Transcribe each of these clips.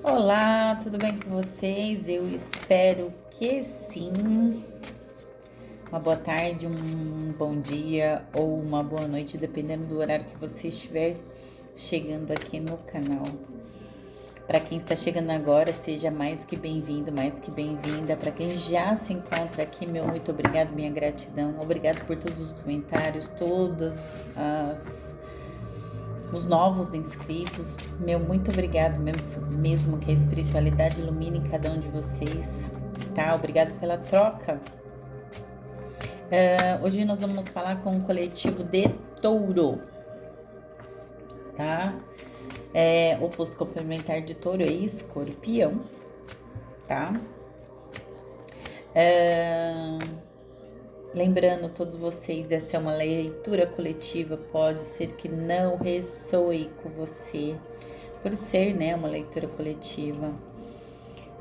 Olá, tudo bem com vocês? Eu espero que sim. Uma boa tarde, um bom dia ou uma boa noite, dependendo do horário que você estiver chegando aqui no canal. Para quem está chegando agora, seja mais que bem-vindo, mais que bem-vinda. Para quem já se encontra aqui, meu muito obrigado, minha gratidão. Obrigado por todos os comentários, todas os novos inscritos, meu muito obrigado mesmo que a espiritualidade ilumine cada um de vocês, tá? Obrigado pela troca. Hoje nós vamos falar com o coletivo de Touro, tá? Oposto complementar de Touro é Escorpião, tá? Lembrando todos vocês, essa é uma leitura coletiva, pode ser que não ressoe com você, por ser, né, uma leitura coletiva.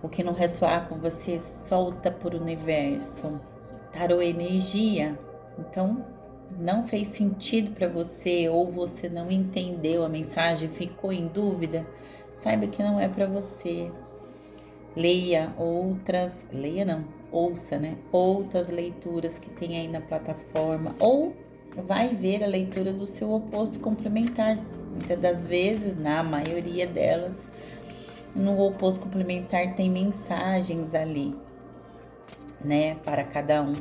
O que não ressoar com você, solta por universo. Tarô é energia, então não fez sentido para você ou você não entendeu a mensagem, ficou em dúvida, saiba que não é para você. Leia outras, leia não, ouça, né? Outras leituras que tem aí na plataforma ou vai ver a leitura do seu oposto complementar. Muitas das vezes, na maioria delas, no oposto complementar tem mensagens ali, né, para cada um.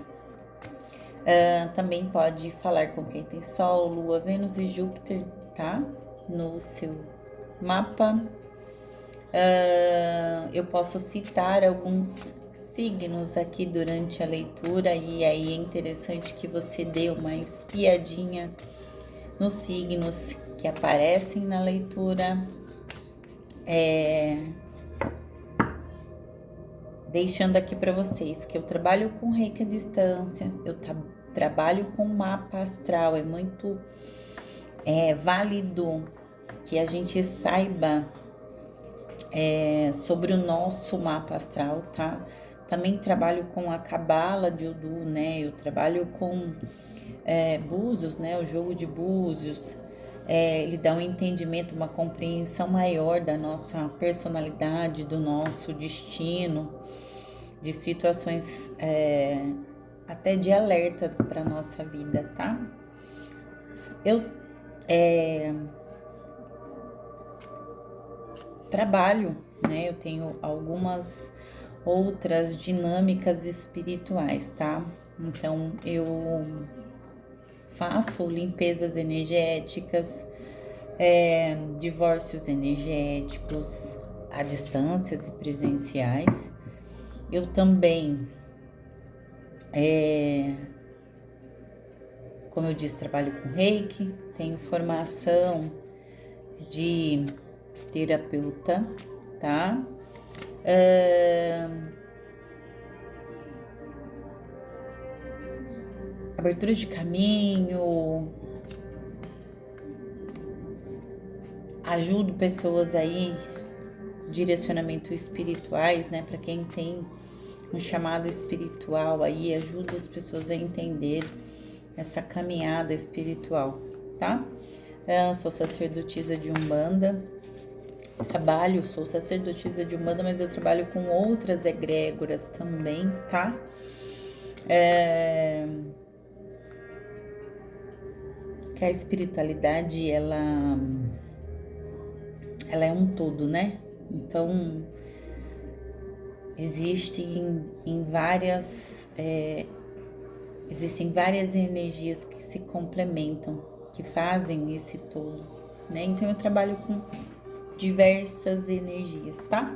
Também pode falar com quem tem Sol, Lua, Vênus e Júpiter, tá? No seu mapa. Eu posso citar alguns signos aqui durante a leitura e aí é interessante que você dê uma espiadinha nos signos que aparecem na leitura. Deixando aqui para vocês que eu trabalho com reiki à distância, eu trabalho com mapa astral, é muito válido que a gente saiba sobre o nosso mapa astral, tá? Também trabalho com a cabala de Odu, né? Eu trabalho com búzios, né? O jogo de búzios. Ele dá um entendimento, uma compreensão maior da nossa personalidade, do nosso destino, de situações até de alerta para nossa vida, tá? Eu trabalho, né? Eu tenho algumas outras dinâmicas espirituais, tá? Então eu faço limpezas energéticas, divórcios energéticos à distância e presenciais. Eu também, como eu disse, trabalho com reiki, tenho formação de terapeuta, tá? Abertura de caminho, ajudo pessoas aí, direcionamento espirituais, né? Para quem tem um chamado espiritual aí, ajudo as pessoas a entender essa caminhada espiritual, tá? Sou sacerdotisa de Umbanda, sou sacerdotisa de Umbanda, mas eu trabalho com outras egrégoras também, tá? Que a espiritualidade, ela é um todo, né? Então, existem várias energias que se complementam, que fazem esse todo, né? Então eu trabalho com diversas energias, tá?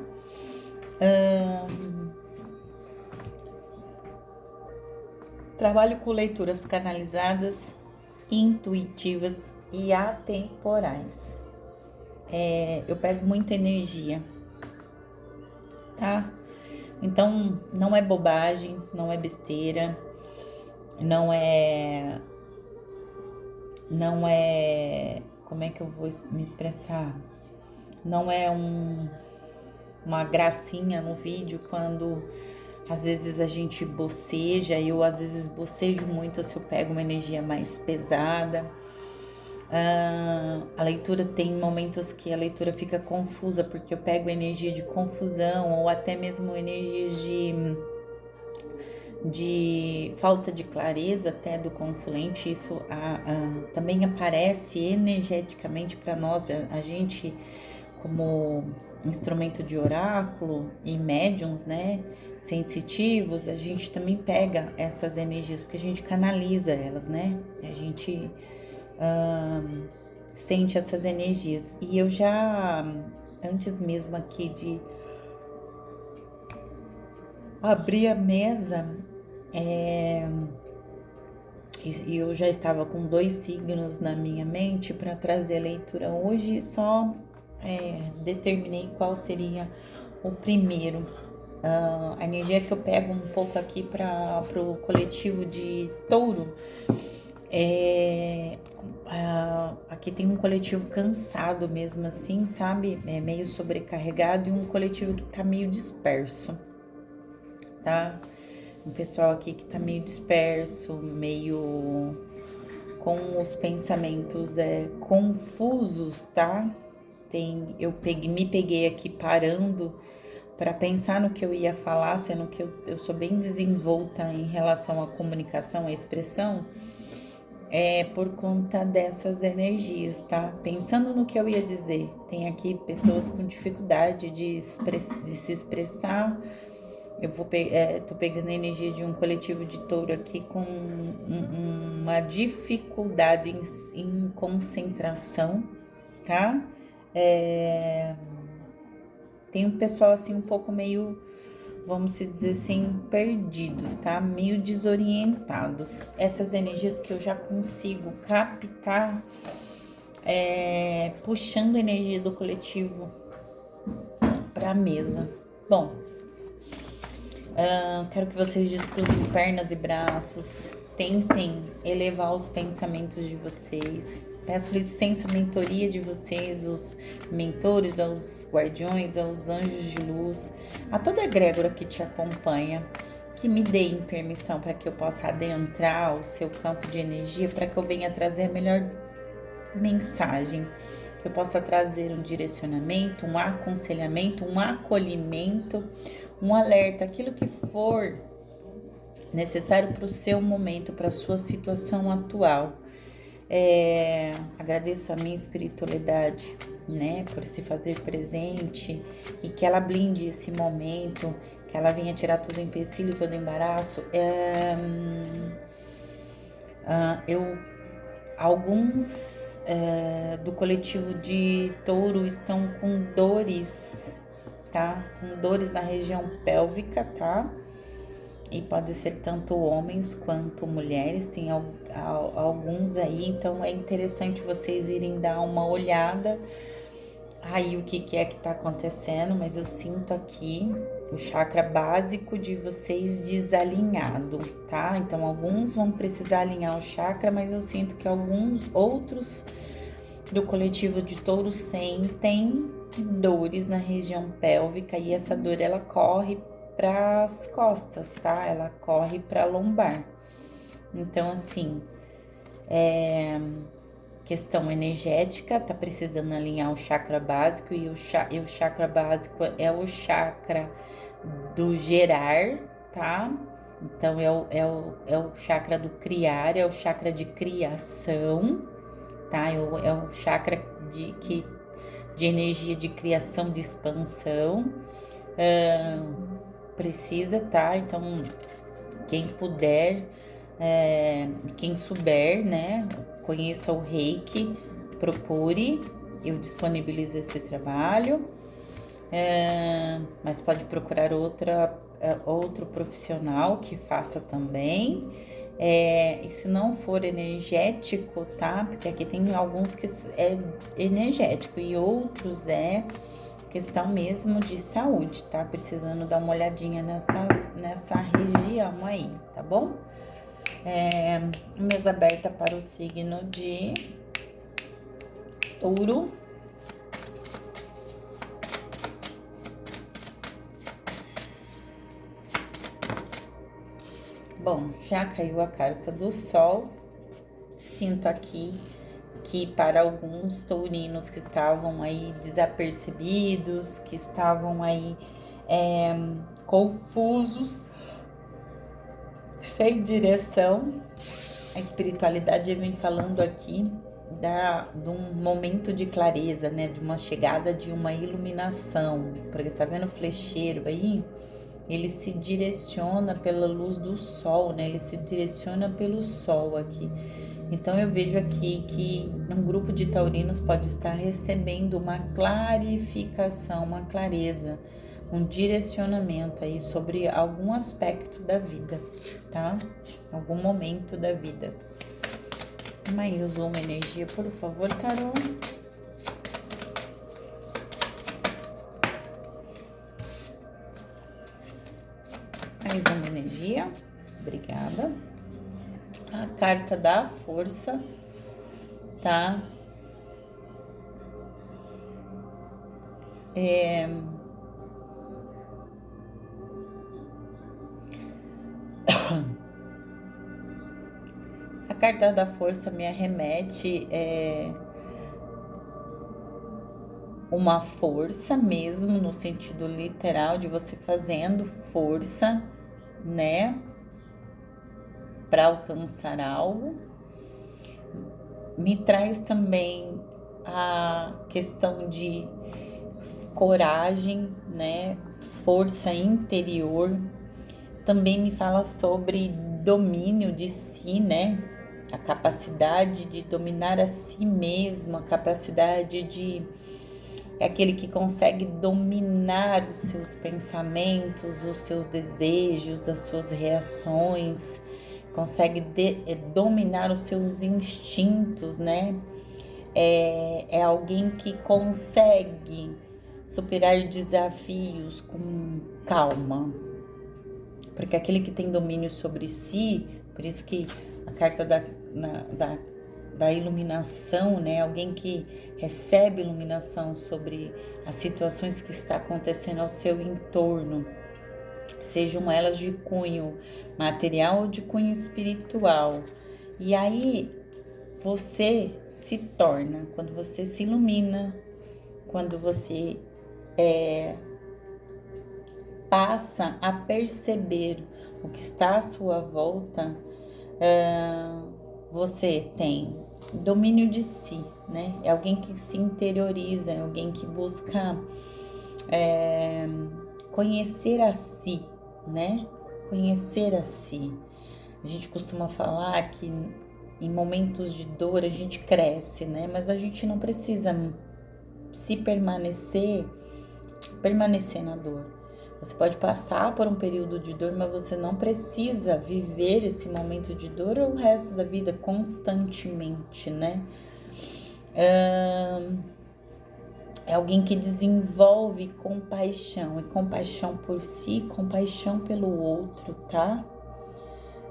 Trabalho com leituras canalizadas, intuitivas e atemporais. Eu pego muita energia, tá? Então não é bobagem, não é besteira, não é, como é que eu vou me expressar? Não é uma gracinha no vídeo quando às vezes a gente boceja, eu às vezes bocejo muito se eu pego uma energia mais pesada. A leitura tem momentos que a leitura fica confusa, porque eu pego energia de confusão ou até mesmo energias de falta de clareza até do consulente. Isso também aparece energeticamente para nós, a gente como instrumento de oráculo e médiums, né, sensitivos, a gente também pega essas energias, porque a gente canaliza elas, né, a gente sente essas energias. E eu já, antes mesmo aqui de abrir a mesa, e eu já estava com 2 signos na minha mente para trazer a leitura hoje, só determinei qual seria o primeiro. A energia que eu pego um pouco aqui para o coletivo de Touro aqui tem um coletivo cansado mesmo assim, sabe? Meio sobrecarregado, e um coletivo que tá meio disperso, tá? Um pessoal aqui que tá meio disperso, meio com os pensamentos confusos, tá? Me peguei aqui parando para pensar no que eu ia falar, sendo que eu sou bem desenvolta em relação à comunicação, à expressão, por conta dessas energias, tá? Pensando no que eu ia dizer, tem aqui pessoas com dificuldade de se expressar. Tô pegando a energia de um coletivo de Touro aqui com uma dificuldade em concentração, tá? Tem um pessoal assim um pouco meio, vamos dizer assim, perdidos, tá? Meio desorientados. Essas energias que eu já consigo captar, puxando a energia do coletivo para a mesa. Bom, quero que vocês descruzem pernas e braços, tentem elevar os pensamentos de vocês. Peço licença, mentoria de vocês, os mentores, aos guardiões, aos anjos de luz, a toda a egrégora que te acompanha, que me deem permissão para que eu possa adentrar o seu campo de energia, para que eu venha trazer a melhor mensagem, que eu possa trazer um direcionamento, um aconselhamento, um acolhimento, um alerta, aquilo que for necessário para o seu momento, para a sua situação atual. Agradeço a minha espiritualidade, né, por se fazer presente, e que ela blinde esse momento, que ela venha tirar todo o empecilho, todo o embaraço. Alguns do coletivo de Touro estão com dores, tá? Com dores na região pélvica, tá? E pode ser tanto homens quanto mulheres, tem alguns aí, então é interessante vocês irem dar uma olhada aí o que é que tá acontecendo, mas eu sinto aqui o chakra básico de vocês desalinhado, tá? Então alguns vão precisar alinhar o chakra, mas eu sinto que alguns outros do coletivo de Touro sentem dores na região pélvica, e essa dor ela corre para as costas, tá? Ela corre para a lombar. Então, assim, questão energética, tá precisando alinhar o chakra básico, e o chakra básico é o chakra do gerar, tá? Então, é o chakra do criar, é o chakra de criação, tá? É o chakra de energia de criação, de expansão. Precisa, tá? Então, quem puder, quem souber, né, conheça o Reiki, procure, eu disponibilizo esse trabalho, mas pode procurar outro profissional que faça também. E se não for energético, tá? Porque aqui tem alguns que é energético e outros questão mesmo de saúde, tá? Precisando dar uma olhadinha nessa região aí, tá bom? Mesa aberta para o signo de Touro. Bom, já caiu a carta do Sol. Sinto aqui que para alguns taurinos que estavam aí desapercebidos, que estavam aí confusos, sem direção, a espiritualidade vem falando aqui de um momento de clareza, né? De uma chegada de uma iluminação. Porque você tá vendo o flecheiro aí? Ele se direciona pela luz do sol, né? Ele se direciona pelo sol aqui. Então eu vejo aqui que um grupo de taurinos pode estar recebendo uma clarificação, uma clareza, um direcionamento aí sobre algum aspecto da vida, tá? Algum momento da vida. Mais uma energia, por favor, tarô. Mais uma energia. Obrigada. A carta da força, tá? A carta da força me arremete uma força mesmo, no sentido literal de você fazendo força, né, para alcançar algo. Me traz também a questão de coragem, né, força interior. Também me fala sobre domínio de si, né, a capacidade de dominar a si mesmo, a capacidade de... É aquele que consegue dominar os seus pensamentos, os seus desejos, as suas reações, consegue dominar os seus instintos, né? É alguém que consegue superar desafios com calma. Porque aquele que tem domínio sobre si, por isso que a carta da iluminação, né? Alguém que recebe iluminação sobre as situações que está acontecendo ao seu entorno, sejam elas de cunho material ou de cunho espiritual. E aí você se torna, quando você se ilumina, quando você passa a perceber o que está à sua volta, você tem domínio de si, né? É alguém que se interioriza, é alguém que busca conhecer a si, né? Conhecer a si. A gente costuma falar que em momentos de dor a gente cresce, né? Mas a gente não precisa se permanecer na dor. Você pode passar por um período de dor, mas você não precisa viver esse momento de dor o resto da vida constantemente, né? É alguém que desenvolve compaixão, e compaixão por si, compaixão pelo outro, tá?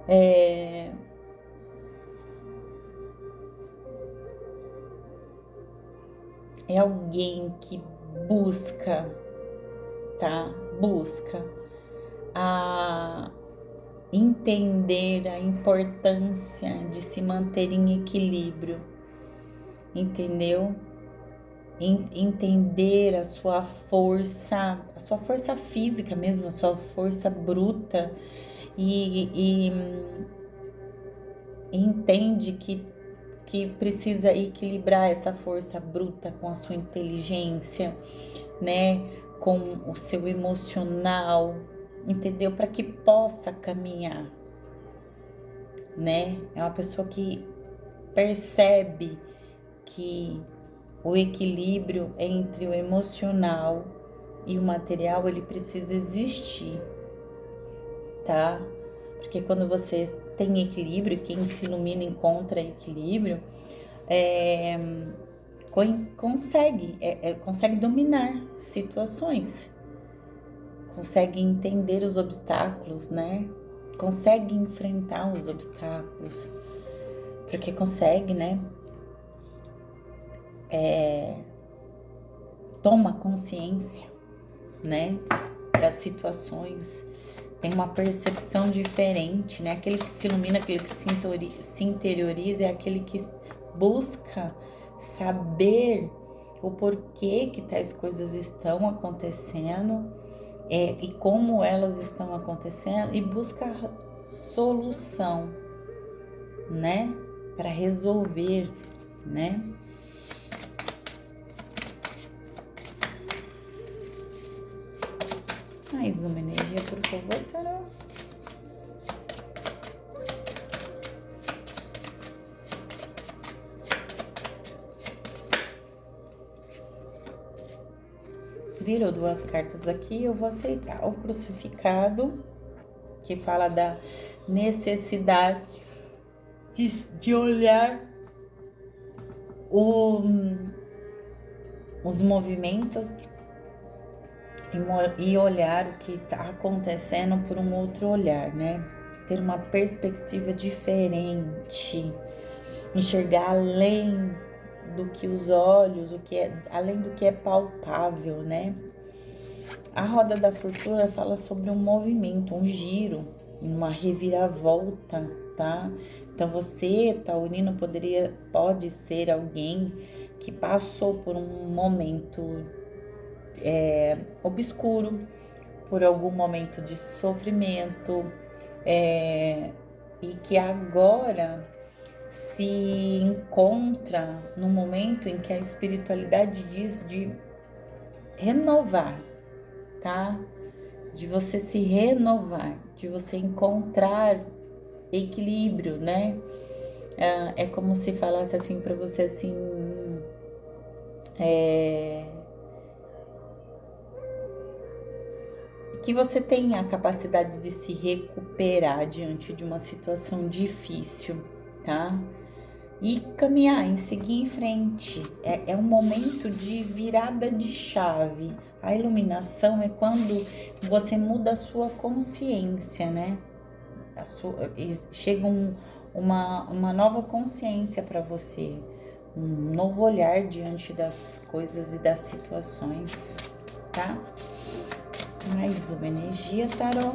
É alguém que busca, tá? Busca a entender a importância de se manter em equilíbrio, entendeu? Entender a sua força física mesmo, a sua força bruta e entende que precisa equilibrar essa força bruta com a sua inteligência, né? Com o seu emocional, entendeu? Para que possa caminhar, né? É uma pessoa que percebe que o equilíbrio entre o emocional e o material, ele precisa existir, tá? Porque quando você tem equilíbrio, quem se ilumina encontra equilíbrio, consegue dominar situações, consegue entender os obstáculos, né? Consegue enfrentar os obstáculos, porque consegue, né? Toma consciência, né? Das situações, tem uma percepção diferente, né? Aquele que se ilumina, aquele que se interioriza é aquele que busca saber o porquê que tais coisas estão acontecendo e como elas estão acontecendo e busca solução, né? Para resolver, né? Mais uma energia, por favor, Tarô. Virou duas cartas aqui, eu vou aceitar. O crucificado, que fala da necessidade de olhar os movimentos e olhar o que está acontecendo por um outro olhar, né? Ter uma perspectiva diferente, enxergar além do que os olhos, além do que é palpável, né? A roda da fortuna fala sobre um movimento, um giro, uma reviravolta, tá? Então você, taurino, pode ser alguém que passou por um momento obscuro, por algum momento de sofrimento, e que agora se encontra no momento em que a espiritualidade diz de renovar, tá? De você se renovar, de você encontrar equilíbrio, né? É como se falasse assim para você assim, que você tenha a capacidade de se recuperar diante de uma situação difícil, tá? E caminhar, e seguir em frente. É um momento de virada de chave. A iluminação é quando você muda a sua consciência, né? Chega uma nova consciência para você, um novo olhar diante das coisas e das situações, tá? Mais uma energia, tarô.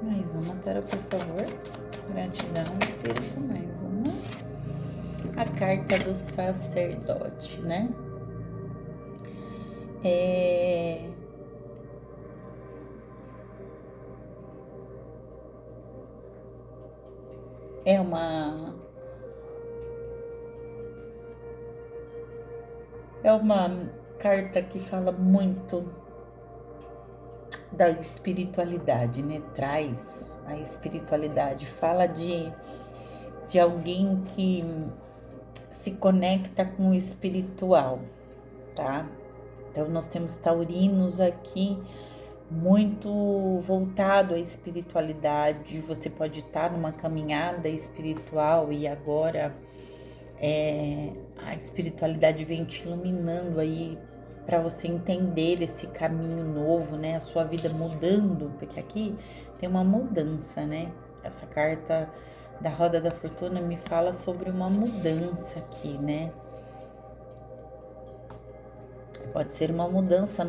Mais uma, tarô, por favor. Gratidão, espírito, mais uma. A carta do sacerdote, né? É uma carta que fala muito da espiritualidade, né? Traz a espiritualidade, fala de alguém que se conecta com o espiritual, tá? Então nós temos taurinos aqui muito voltado à espiritualidade. Você pode estar numa caminhada espiritual e agora a espiritualidade vem te iluminando aí para você entender esse caminho novo, né? A sua vida mudando, porque aqui tem uma mudança, né? Essa carta da Roda da Fortuna me fala sobre uma mudança aqui, né? Pode ser uma mudança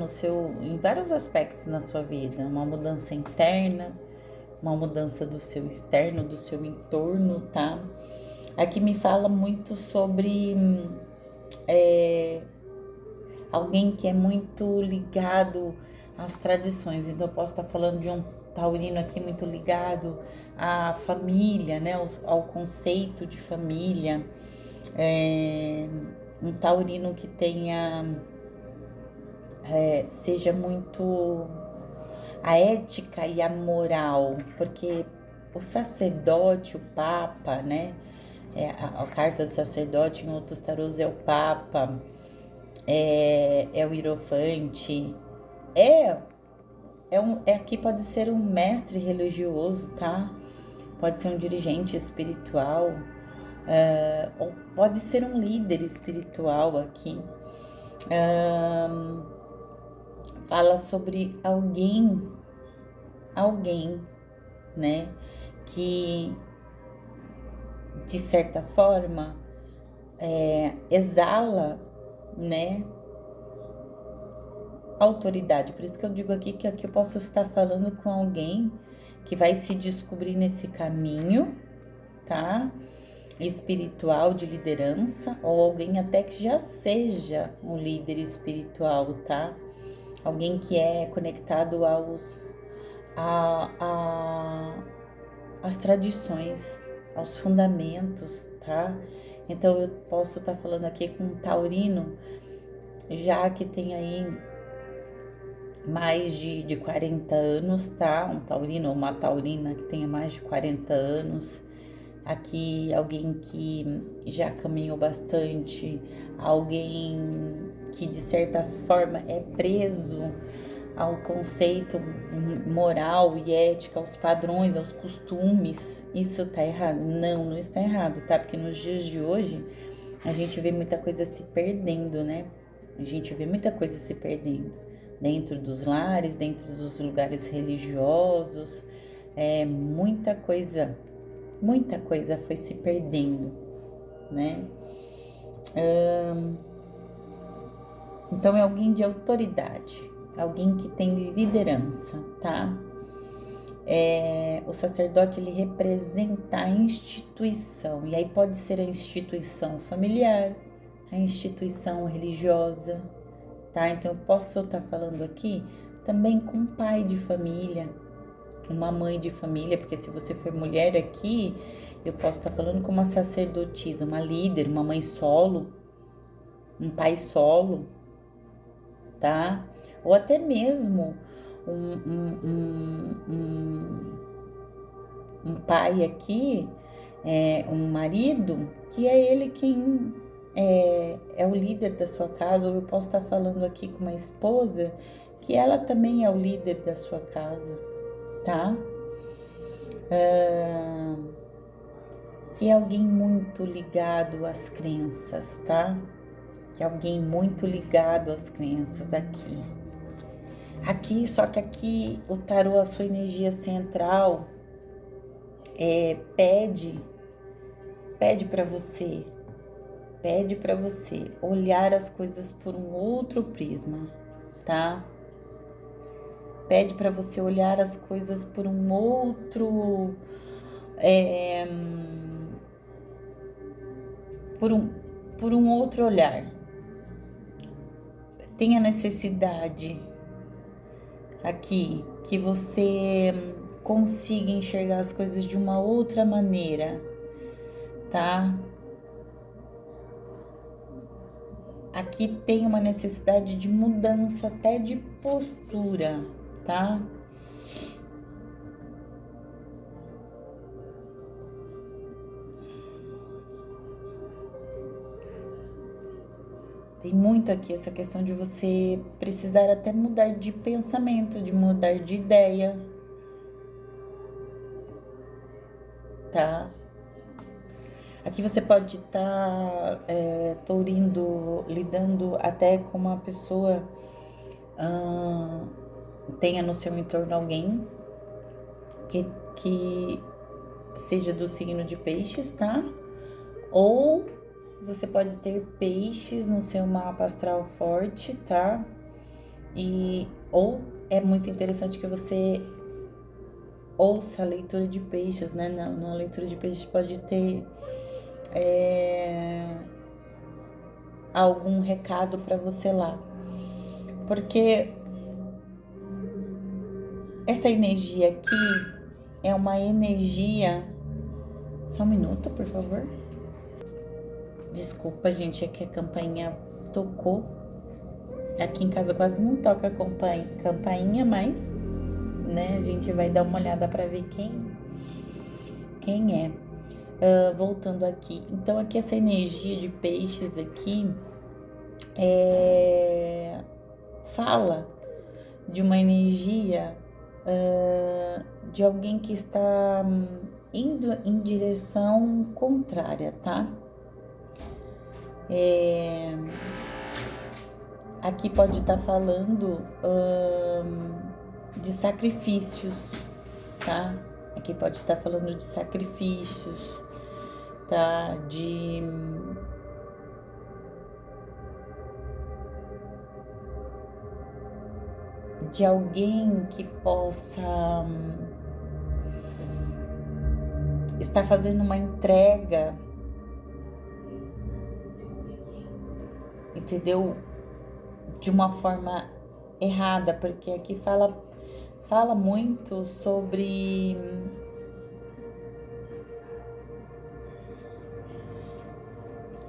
em vários aspectos na sua vida, uma mudança interna, uma mudança do seu externo, do seu entorno, tá? Aqui me fala muito sobre alguém que é muito ligado às tradições. Então eu posso estar falando de um taurino aqui muito ligado à família, né? Ao conceito de família. Um taurino que tenha seja muito a ética e a moral, porque o sacerdote, o papa, né? A carta do sacerdote em outros tarôs é o papa, é o hierofante, aqui pode ser um mestre religioso, tá? Pode ser um dirigente espiritual, ou pode ser um líder espiritual aqui. Fala sobre alguém, né, que de certa forma exala, né, autoridade. Por isso que eu digo que aqui eu posso estar falando com alguém que vai se descobrir nesse caminho, tá? Espiritual de liderança, ou alguém até que já seja um líder espiritual, tá? Alguém que é conectado às tradições, aos fundamentos, tá? Então eu posso estar falando aqui com um taurino, já que tem aí mais de 40 anos, tá? Um taurino ou uma taurina que tenha mais de 40 anos. Aqui alguém que já caminhou bastante, alguém que de certa forma é preso ao conceito moral e ética, aos padrões, aos costumes. Isso tá errado? Não, não está errado, tá? Porque nos dias de hoje a gente vê muita coisa se perdendo, né? A gente vê muita coisa se perdendo dentro dos lares, dentro dos lugares religiosos, muita coisa foi se perdendo, né? Então é alguém de autoridade, alguém que tem liderança, tá? O sacerdote, ele representa a instituição, e aí pode ser a instituição familiar, a instituição religiosa, tá? Então eu posso estar falando aqui também com um pai de família, uma mãe de família, porque se você for mulher aqui, eu posso estar falando com uma sacerdotisa, uma líder, uma mãe solo, um pai solo, tá? Ou até mesmo um pai aqui, um marido, que é ele quem é o líder da sua casa, ou eu posso estar falando aqui com uma esposa, que ela também é o líder da sua casa, tá? Que é alguém muito ligado às crenças, tá? Que é alguém muito ligado às crenças aqui. Só que aqui o tarô, a sua energia central, pede para você olhar as coisas por um outro prisma, tá? Pede para você olhar as coisas por um outro, por um outro olhar. Tem a necessidade aqui que você consiga enxergar as coisas de uma outra maneira, tá? Aqui tem uma necessidade de mudança até de postura, tá? Tem muito aqui essa questão de você precisar até mudar de pensamento, de mudar de ideia, tá? Aqui você pode estar lidando até com uma pessoa, tenha no seu entorno alguém que seja do signo de peixes, tá? Ou você pode ter peixes no seu mapa astral forte, tá? Ou é muito interessante que você ouça a leitura de peixes, né? Na leitura de peixes pode ter algum recado para você lá. Porque essa energia aqui é uma energia... Só um minuto, por favor. Desculpa, gente, é que a campainha tocou. Aqui em casa quase não toca campainha, mas, né, a gente vai dar uma olhada para ver quem é. Voltando aqui. Então, aqui essa energia de peixes aqui fala de uma energia de alguém que está indo em direção contrária, tá? Aqui pode estar falando de sacrifícios, tá? Aqui pode estar falando de sacrifícios, tá? de alguém que possa estar fazendo uma entrega, entendeu? De uma forma errada, porque aqui fala muito sobre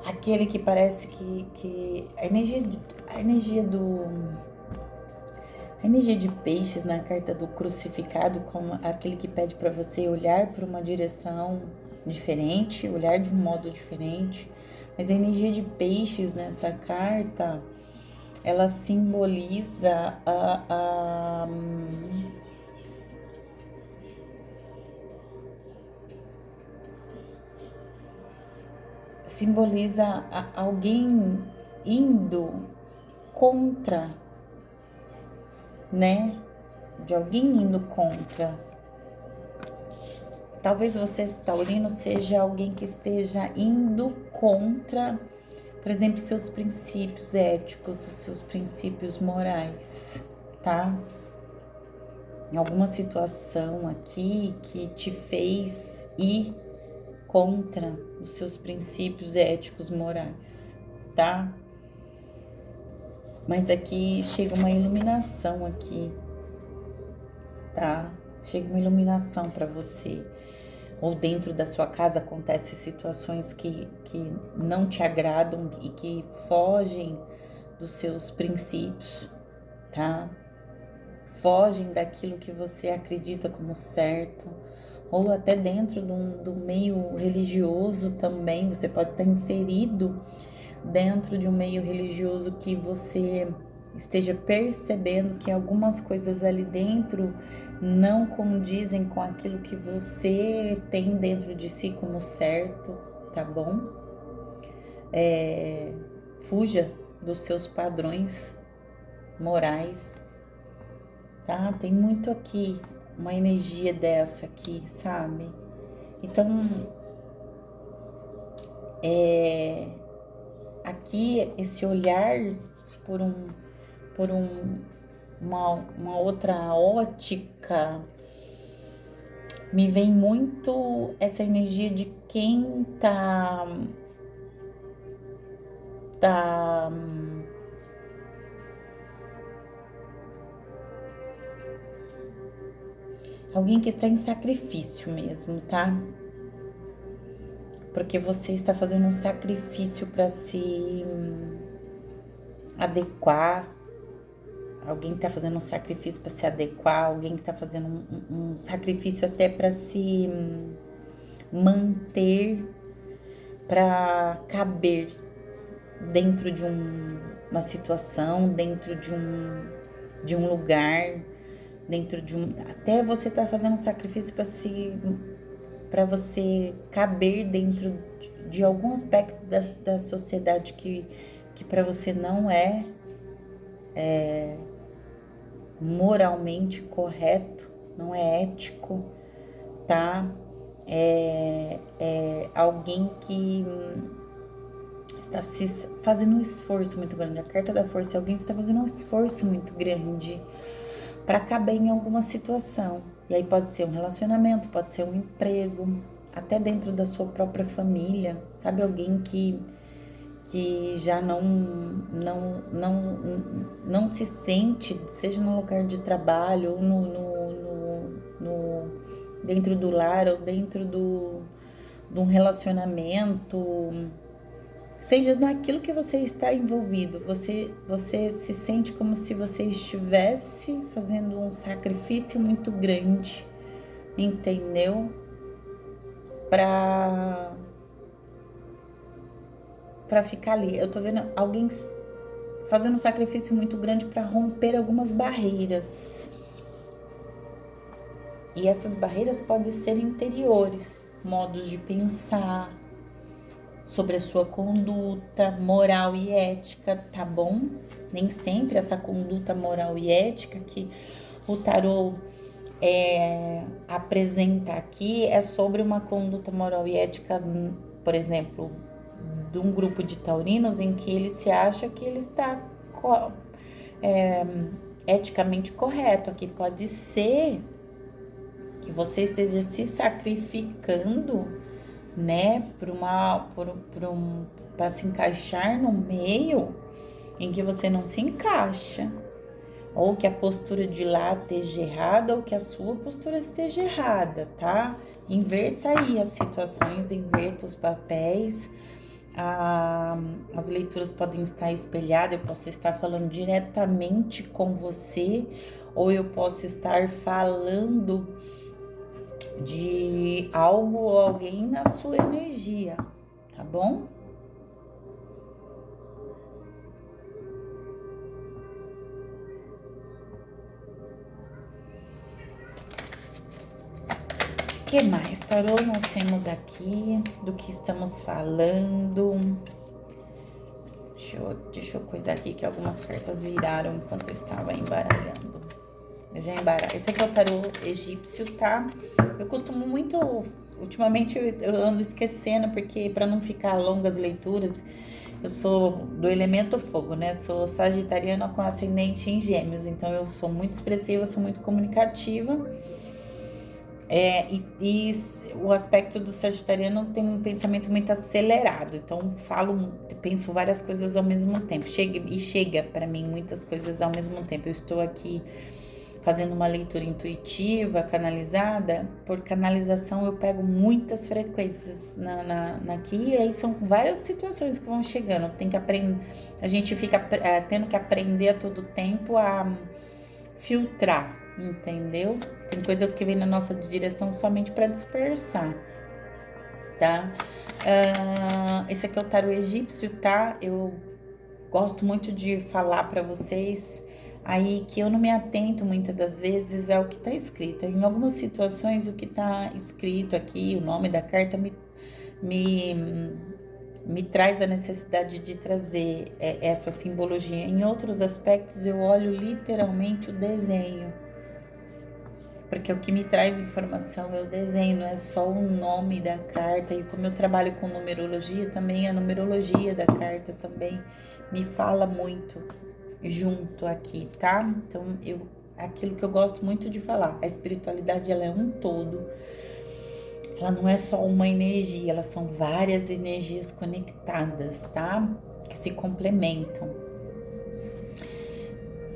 aquele que parece que a energia de peixes na carta do crucificado, como aquele que pede para você olhar para uma direção diferente, olhar de um modo diferente. Mas a energia de peixes nessa carta, ela simboliza alguém indo contra, né? De alguém indo contra. Talvez você, taurino, seja alguém que esteja indo contra, por exemplo, seus princípios éticos, os seus princípios morais, tá? Em alguma situação aqui que te fez ir contra os seus princípios éticos morais, tá? Mas aqui chega uma iluminação aqui, tá? Chega uma iluminação para você. Ou dentro da sua casa acontecem situações que não te agradam e que fogem dos seus princípios, tá? Fogem daquilo que você acredita como certo, ou até dentro do meio religioso também, você pode estar inserido dentro de um meio religioso que você esteja percebendo que algumas coisas ali dentro não condizem com aquilo que você tem dentro de si como certo, tá bom? Fuja dos seus padrões morais, tá? Tem muito aqui, uma energia dessa aqui, sabe? Então, aqui esse olhar por uma outra ótica, me vem muito essa energia de quem tá alguém que está em sacrifício mesmo, tá? Porque você está fazendo um sacrifício para se adequar. Alguém está fazendo um sacrifício para se adequar, alguém que está fazendo um sacrifício até para se manter, para caber dentro de uma situação, dentro de um lugar, dentro de um. Até você está fazendo um sacrifício para você caber dentro de algum aspecto da sociedade que para você não é moralmente correto, não é ético, tá? É alguém que está se fazendo um esforço muito grande. A carta da força é alguém que está fazendo um esforço muito grande para caber em alguma situação. E aí pode ser um relacionamento, pode ser um emprego, até dentro da sua própria família, sabe? Alguém que já não se sente, seja no lugar de trabalho, ou dentro do lar, ou dentro de um relacionamento, seja naquilo que você está envolvido, você se sente como se você estivesse fazendo um sacrifício muito grande, entendeu? Para ficar ali. Eu tô vendo alguém fazendo um sacrifício muito grande para romper algumas barreiras. E essas barreiras podem ser interiores, modos de pensar, sobre a sua conduta moral e ética, tá bom? Nem sempre essa conduta moral e ética que o tarô apresenta aqui é sobre uma conduta moral e ética, por exemplo, de um grupo de taurinos em que ele se acha que ele está eticamente correto. Aqui pode ser que você esteja se sacrificando, né, para se encaixar no meio em que você não se encaixa, ou que a postura de lá esteja errada, ou que a sua postura esteja errada, tá? Inverta aí as situações, inverta os papéis. As leituras podem estar espelhadas, eu posso estar falando diretamente com você, ou eu posso estar falando de algo ou alguém na sua energia, tá bom? O que mais, tarô, nós temos aqui? Do que estamos falando? Deixa eu coisar aqui que algumas cartas viraram enquanto eu estava embaralhando. Eu já embaralho. Esse aqui é o tarô egípcio, tá? Eu costumo muito... Ultimamente eu ando esquecendo, porque para não ficar longas leituras, eu sou do elemento fogo, né? Sou sagitariana com ascendente em gêmeos, então eu sou muito expressiva, sou muito comunicativa. E o aspecto do sagitariano tem um pensamento muito acelerado, então penso várias coisas ao mesmo tempo. Chega para mim muitas coisas ao mesmo tempo. Eu estou aqui fazendo uma leitura intuitiva, canalizada. Por canalização eu pego muitas frequências aqui, e aí são várias situações que vão chegando. Tem que aprender, a gente fica tendo que aprender a todo tempo a filtrar, entendeu? Tem coisas que vêm na nossa direção somente para dispersar, tá? Esse aqui é o tarô egípcio, tá? Eu gosto muito de falar para vocês aí que eu não me atento muitas das vezes ao que tá escrito. Em algumas situações, o que tá escrito aqui, o nome da carta, me traz a necessidade de trazer essa simbologia. Em outros aspectos, eu olho literalmente o desenho, porque o que me traz informação é o desenho, não é só o nome da carta. E como eu trabalho com numerologia também, a numerologia da carta também me fala muito junto aqui, tá? Então, aquilo que eu gosto muito de falar, a espiritualidade, ela é um todo. Ela não é só uma energia, elas são várias energias conectadas, tá? Que se complementam.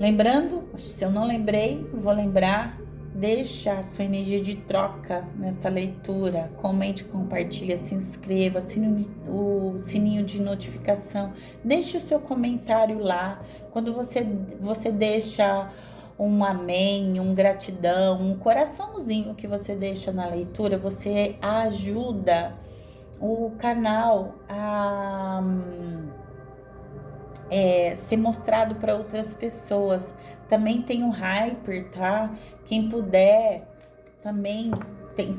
Lembrando, se eu não lembrei, vou lembrar, deixa a sua energia de troca nessa leitura, comente, compartilha, se inscreva, assine o sininho de notificação, deixe o seu comentário lá. Quando você deixa um amém, um gratidão, um coraçãozinho que você deixa na leitura, você ajuda o canal a ser mostrado para outras pessoas. Também tem o Hyper, tá? Quem puder, também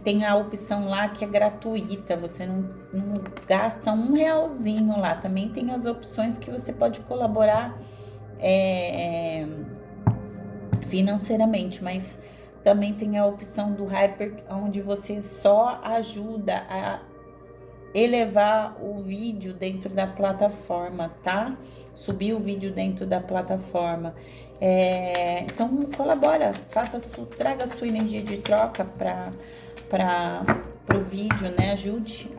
tem a opção lá que é gratuita, você não gasta R$ 1 lá. Também tem as opções que você pode colaborar financeiramente, mas também tem a opção do Hyper, onde você só ajuda a elevar o vídeo dentro da plataforma, tá? Subir o vídeo dentro da plataforma. Então colabora, traga a sua energia de troca para o vídeo, né? Ajude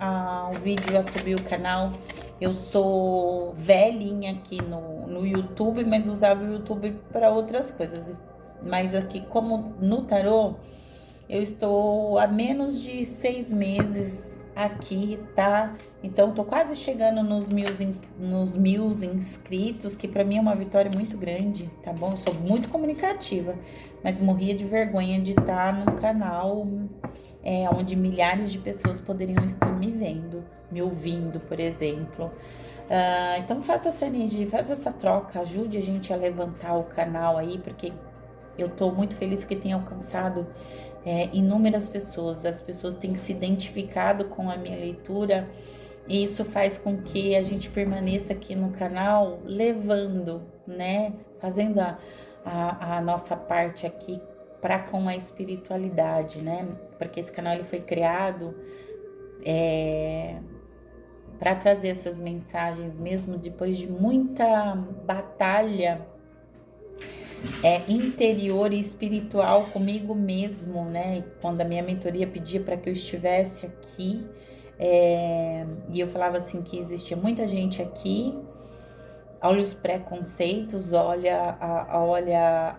o vídeo a subir o canal. Eu sou velhinha aqui no YouTube, mas usava o YouTube para outras coisas. Mas aqui, como no tarô, eu estou há menos de 6 meses aqui, tá? Então, tô quase chegando nos mil inscritos, que para mim é uma vitória muito grande, tá bom? Eu sou muito comunicativa, mas morria de vergonha de estar num canal onde milhares de pessoas poderiam estar me vendo, me ouvindo, por exemplo. Então, faça essa energia, faça essa troca, ajude a gente a levantar o canal aí, porque eu tô muito feliz que tenha alcançado inúmeras pessoas. As pessoas têm se identificado com a minha leitura, e isso faz com que a gente permaneça aqui no canal levando, né? Fazendo a nossa parte aqui para com a espiritualidade, né? Porque esse canal ele foi criado para trazer essas mensagens, mesmo depois de muita batalha interior e espiritual comigo mesmo, né? Quando a minha mentoria pedia para que eu estivesse aqui, e eu falava assim que existia muita gente aqui, olha os preconceitos, olha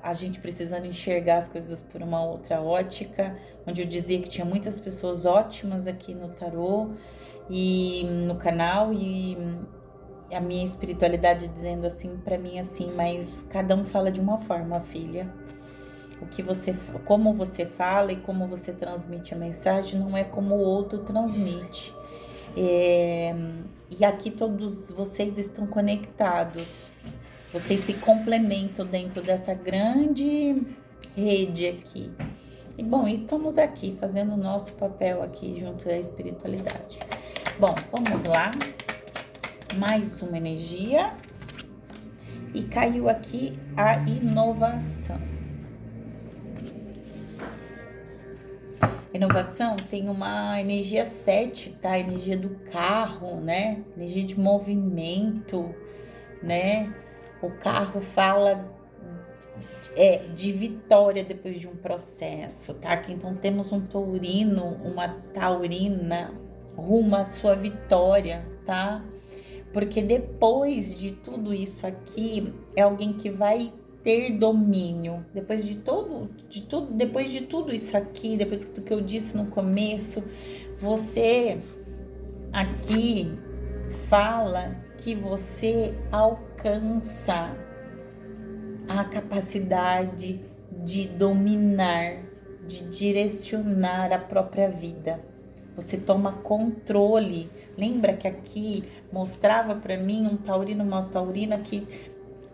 a gente precisando enxergar as coisas por uma outra ótica, onde eu dizia que tinha muitas pessoas ótimas aqui no tarô e no canal, e a minha espiritualidade dizendo assim para mim assim, mas cada um fala de uma forma, filha. Como você fala e como você transmite a mensagem não é como o outro transmite. E aqui todos vocês estão conectados. Vocês se complementam dentro dessa grande rede aqui. E bom, estamos aqui fazendo o nosso papel aqui junto à espiritualidade. Bom, vamos lá. Mais uma energia. E caiu aqui a inovação. Inovação tem uma energia 7, tá? Energia do carro, né? Energia de movimento, né? O carro fala de vitória depois de um processo, tá? Aqui, então temos um taurino, uma taurina rumo à sua vitória, tá? Porque depois de tudo isso aqui, é alguém que vai ter domínio. Depois de tudo isso aqui, depois do que eu disse no começo, você aqui fala que você alcança a capacidade de dominar, de direcionar a própria vida. Você toma controle. Lembra que aqui mostrava para mim um taurino, uma taurina que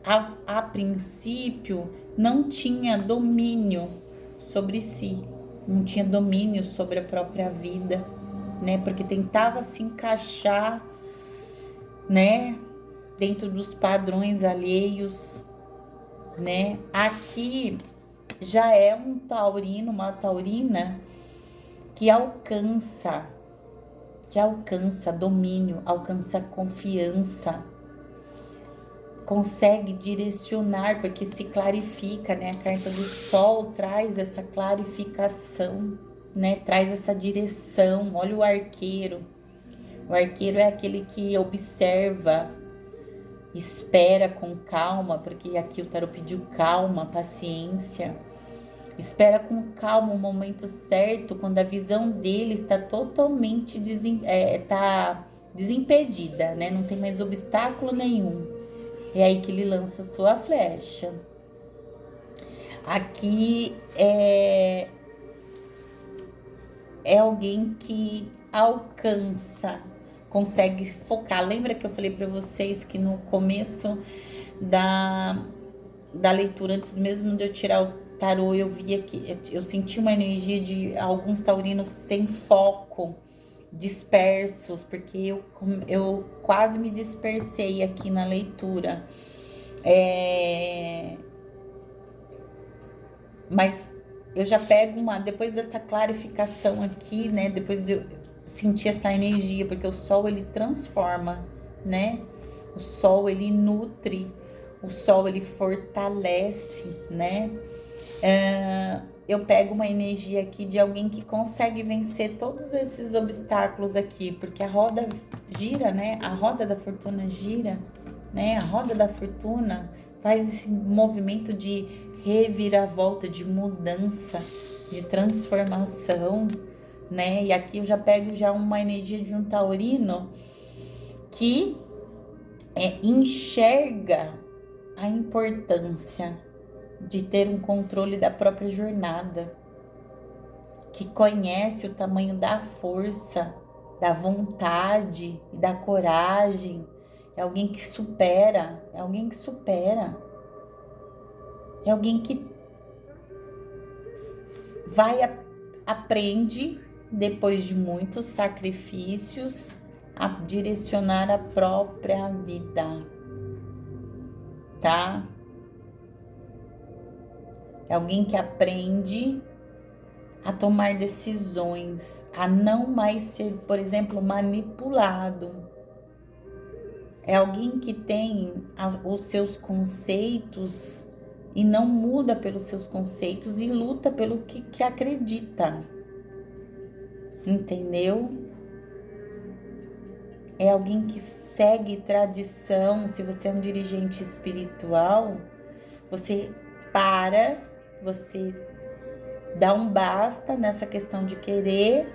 a princípio não tinha domínio sobre si, não tinha domínio sobre a própria vida, né? Porque tentava se encaixar, né? Dentro dos padrões alheios, né? Aqui já é um taurino, uma taurina que alcança domínio, alcança confiança, consegue direcionar, porque se clarifica, né? A carta do Sol traz essa clarificação, né? Traz essa direção. Olha o arqueiro. O arqueiro é aquele que observa, espera com calma, porque aqui o tarô pediu calma, paciência. Espera com calma o momento certo, quando a visão dele está totalmente desimpedida, né? Não tem mais obstáculo nenhum. É aí que ele lança sua flecha. Aqui é alguém que alcança, consegue focar. Lembra que eu falei para vocês que no começo da leitura, antes mesmo de eu tirar o tarô, eu via que eu senti uma energia de alguns taurinos sem foco, dispersos, porque eu quase me dispersei aqui na leitura. Mas eu já pego depois dessa clarificação aqui, né? Depois de eu sentir essa energia, porque o sol ele transforma, né? O sol ele nutre, o sol ele fortalece, né? Eu pego uma energia aqui de alguém que consegue vencer todos esses obstáculos aqui, porque a roda gira, né? A roda da fortuna gira, né? A roda da fortuna faz esse movimento de reviravolta, de mudança, de transformação, né? E aqui eu já pego uma energia de um taurino que enxerga a importância de ter um controle da própria jornada, que conhece o tamanho da força, da vontade e da coragem. É alguém que supera, é alguém que aprende, depois de muitos sacrifícios, a direcionar a própria vida, tá? É alguém que aprende a tomar decisões, a não mais ser, por exemplo, manipulado. É alguém que tem os seus conceitos e não muda pelos seus conceitos e luta pelo que acredita. Entendeu? É alguém que segue tradição. Se você é um dirigente espiritual, você você dá um basta nessa questão de querer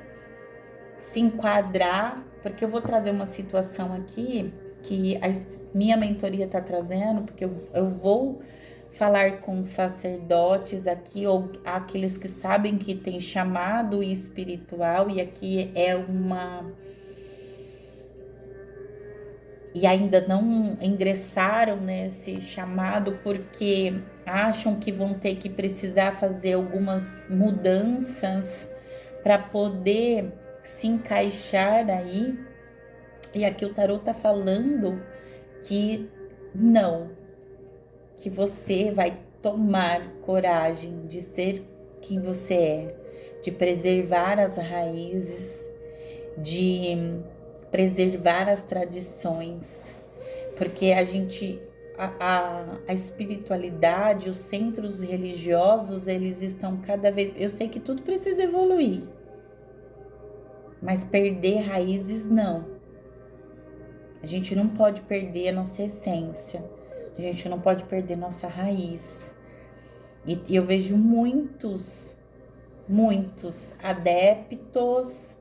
se enquadrar, porque eu vou trazer uma situação aqui que a minha mentoria está trazendo, porque eu vou falar com sacerdotes aqui, ou aqueles que sabem que tem chamado espiritual, e aqui é e ainda não ingressaram nesse chamado porque acham que vão ter que precisar fazer algumas mudanças para poder se encaixar aí. E aqui o tarot tá falando que não, que você vai tomar coragem de ser quem você é, de preservar as raízes, de preservar as tradições, porque a espiritualidade, os centros religiosos, eles estão cada vez... Eu sei que tudo precisa evoluir, mas perder raízes não. A gente não pode perder a nossa essência, a gente não pode perder nossa raiz. E eu vejo muitos adeptos,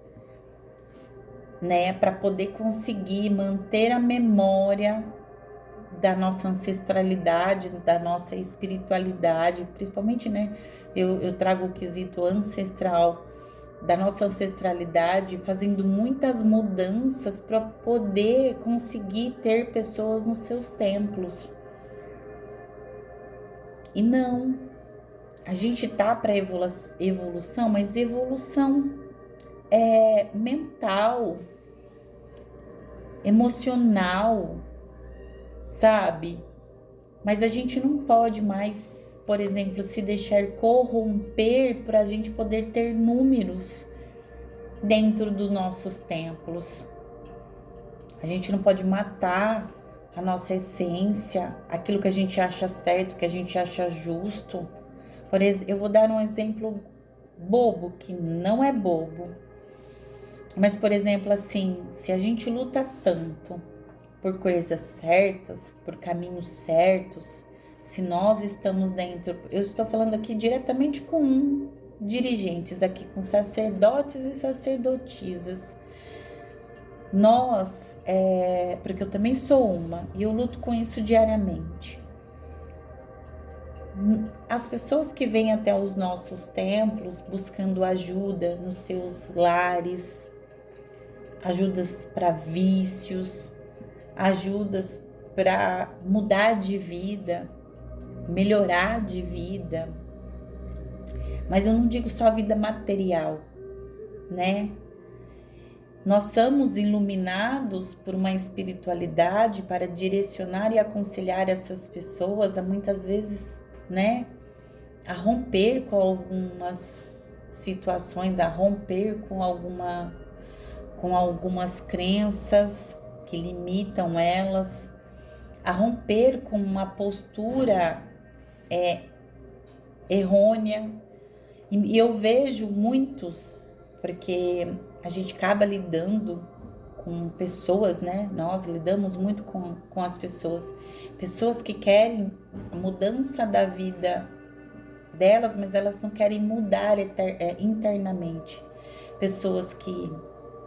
né, para poder conseguir manter a memória da nossa ancestralidade, da nossa espiritualidade, principalmente, né, eu trago o quesito ancestral, da nossa ancestralidade, fazendo muitas mudanças para poder conseguir ter pessoas nos seus templos. E não, a gente tá para evolução, mas evolução mental, emocional, sabe? Mas a gente não pode mais, por exemplo, se deixar corromper para a gente poder ter números dentro dos nossos templos. A gente não pode matar a nossa essência, aquilo que a gente acha certo, que a gente acha justo. Por exemplo, eu vou dar um exemplo bobo, que não é bobo. Mas, por exemplo, assim, se a gente luta tanto por coisas certas, por caminhos certos, se nós estamos dentro... Eu estou falando aqui diretamente com dirigentes, aqui com sacerdotes e sacerdotisas. Nós, porque eu também sou uma, e eu luto com isso diariamente. As pessoas que vêm até os nossos templos buscando ajuda nos seus lares, ajudas para vícios, ajudas para mudar de vida, melhorar de vida. Mas eu não digo só a vida material, né? Nós somos iluminados por uma espiritualidade para direcionar e aconselhar essas pessoas a muitas vezes, né, a romper com algumas situações, a romper com algumas crenças que limitam elas, a romper com uma postura errônea. E eu vejo muitos, porque a gente acaba lidando com pessoas, né? Nós lidamos muito com as pessoas que querem a mudança da vida delas, mas elas não querem mudar internamente. Pessoas que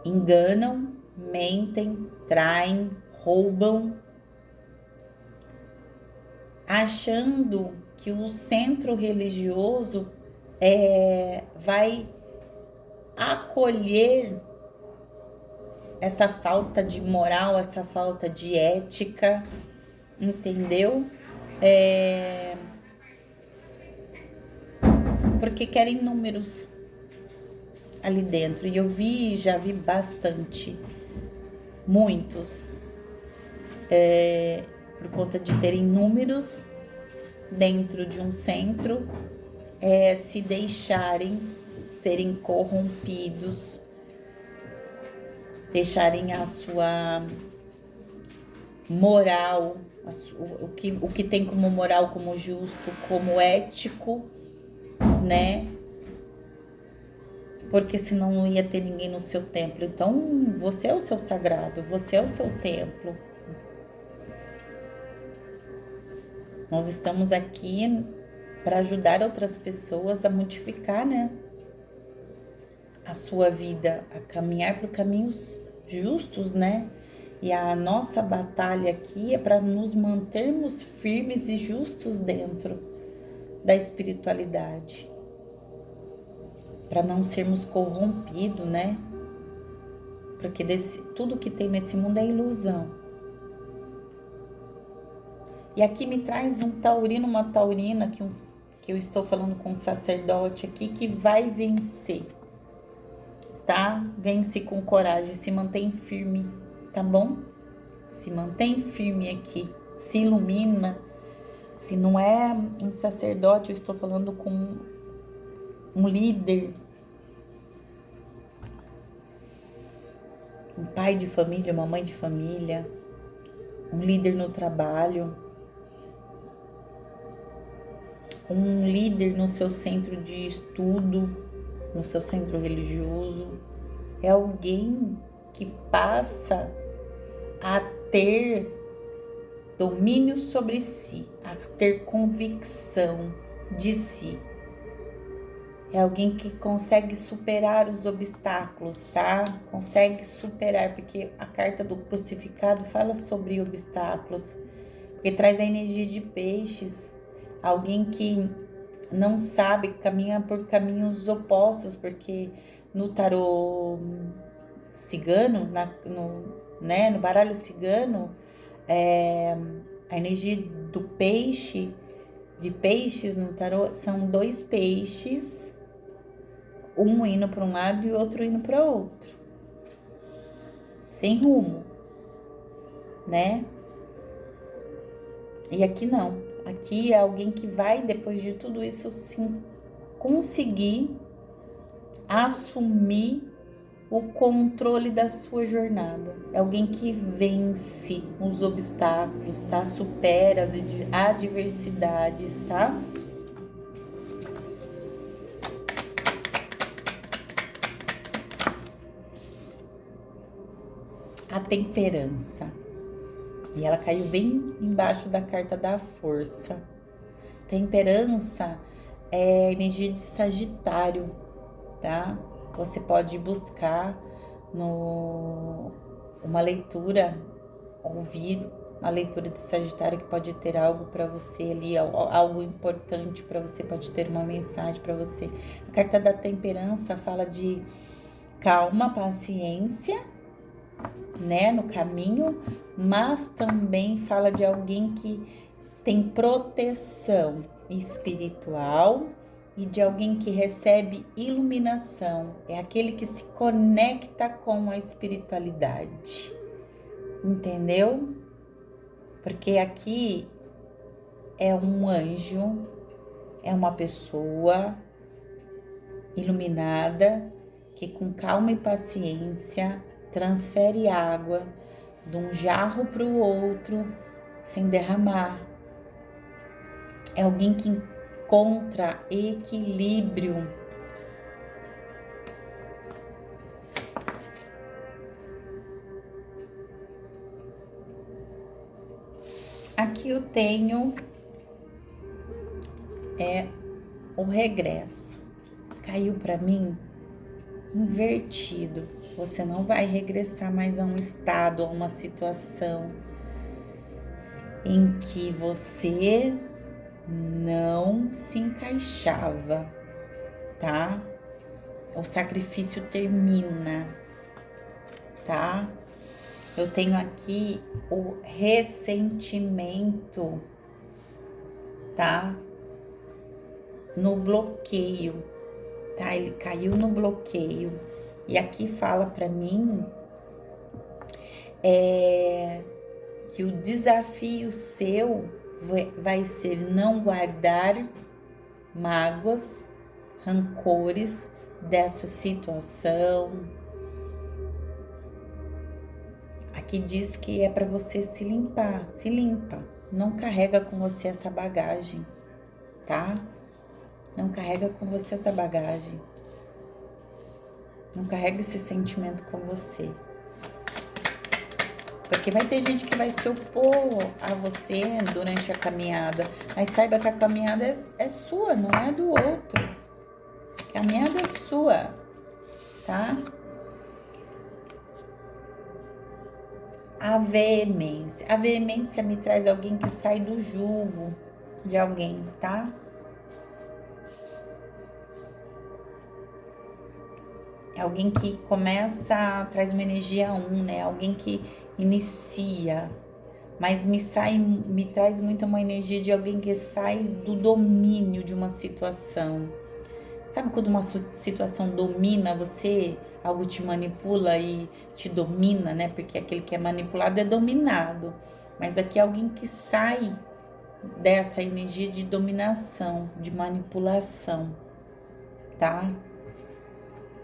enganam, mentem, traem, roubam, achando que o centro religioso vai acolher essa falta de moral, essa falta de ética, entendeu? Porque querem números ali dentro. E eu já vi bastante, muitos, por conta de terem números dentro de um centro, se deixarem serem corrompidos, deixarem a sua moral, o que tem como moral, como justo, como ético, né? Porque senão não ia ter ninguém no seu templo. Então, você é o seu sagrado, você é o seu templo. Nós estamos aqui para ajudar outras pessoas a modificar, né? A sua vida, a caminhar por caminhos justos, né? E a nossa batalha aqui é para nos mantermos firmes e justos dentro da espiritualidade, para não sermos corrompidos, né? Porque tudo que tem nesse mundo é ilusão. E aqui me traz um taurino, uma taurina, que eu estou falando com um sacerdote aqui, que vai vencer, tá? Vence com coragem, se mantém firme, tá bom? Se mantém firme aqui, se ilumina. Se não é um sacerdote, eu estou falando com um líder, um pai de família, uma mãe de família, um líder no trabalho, um líder no seu centro de estudo, no seu centro religioso. É alguém que passa a ter domínio sobre si, a ter convicção de si. É alguém que consegue superar os obstáculos, tá? Consegue superar, porque a carta do crucificado fala sobre obstáculos, porque traz a energia de peixes. Alguém que não sabe, caminha por caminhos opostos, porque no tarô cigano, no baralho cigano, a energia do peixe, de peixes no tarô, são dois peixes, um indo para um lado e o outro indo para outro, sem rumo, né? E aqui não. Aqui é alguém que vai, depois de tudo isso, sim, conseguir assumir o controle da sua jornada. É alguém que vence os obstáculos, tá? Supera as adversidades, tá? A temperança. E ela caiu bem embaixo da carta da força. Temperança é energia de Sagitário, tá? Você pode buscar uma leitura, ouvir a leitura de Sagitário, que pode ter algo para você ali, algo importante para você, pode ter uma mensagem para você. A carta da temperança fala de calma, paciência, né, no caminho, mas também fala de alguém que tem proteção espiritual e de alguém que recebe iluminação. É aquele que se conecta com a espiritualidade. Entendeu? Porque aqui é um anjo, é uma pessoa iluminada que com calma e paciência transfere água de um jarro para o outro sem derramar. É alguém que encontra equilíbrio. Aqui eu tenho o regresso. Caiu para mim invertido. Você não vai regressar mais a um estado, a uma situação em que você não se encaixava, tá? O sacrifício termina, tá? Eu tenho aqui o ressentimento, tá? No bloqueio, tá? Ele caiu no bloqueio. E aqui fala pra mim que o desafio seu vai ser não guardar mágoas, rancores dessa situação. Aqui diz que é para você se limpar, se limpa. Não carrega com você essa bagagem, tá? Não carrega com você essa bagagem. Não carrega esse sentimento com você. Porque vai ter gente que vai se opor a você durante a caminhada. Mas saiba que a caminhada é sua, não é do outro. A caminhada é sua, tá? A veemência. A veemência me traz alguém que sai do julgo de alguém, tá? É alguém que começa, traz uma energia 1, né? Alguém que inicia, mas me traz muito uma energia de alguém que sai do domínio de uma situação. Sabe quando uma situação domina você, algo te manipula e te domina, né? Porque aquele que é manipulado é dominado. Mas aqui é alguém que sai dessa energia de dominação, de manipulação, tá?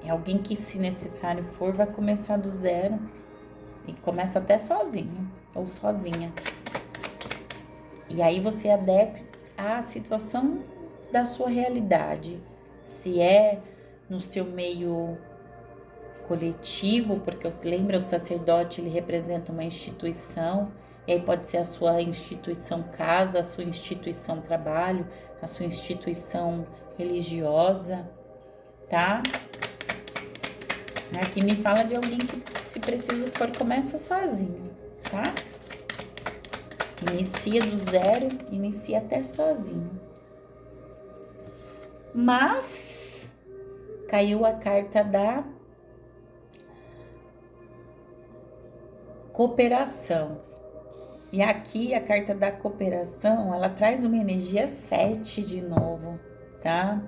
É alguém que, se necessário for, vai começar do zero e começa até sozinho ou sozinha. E aí você adequa à situação da sua realidade. Se é no seu meio coletivo, porque você lembra, o sacerdote, ele representa uma instituição, e aí pode ser a sua instituição casa, a sua instituição trabalho, a sua instituição religiosa, tá? Aqui me fala de alguém que, se preciso for, começa sozinho, tá? Inicia do zero, inicia até sozinho. Mas caiu a carta da cooperação. E aqui a carta da cooperação, ela traz uma energia 7 de novo, tá?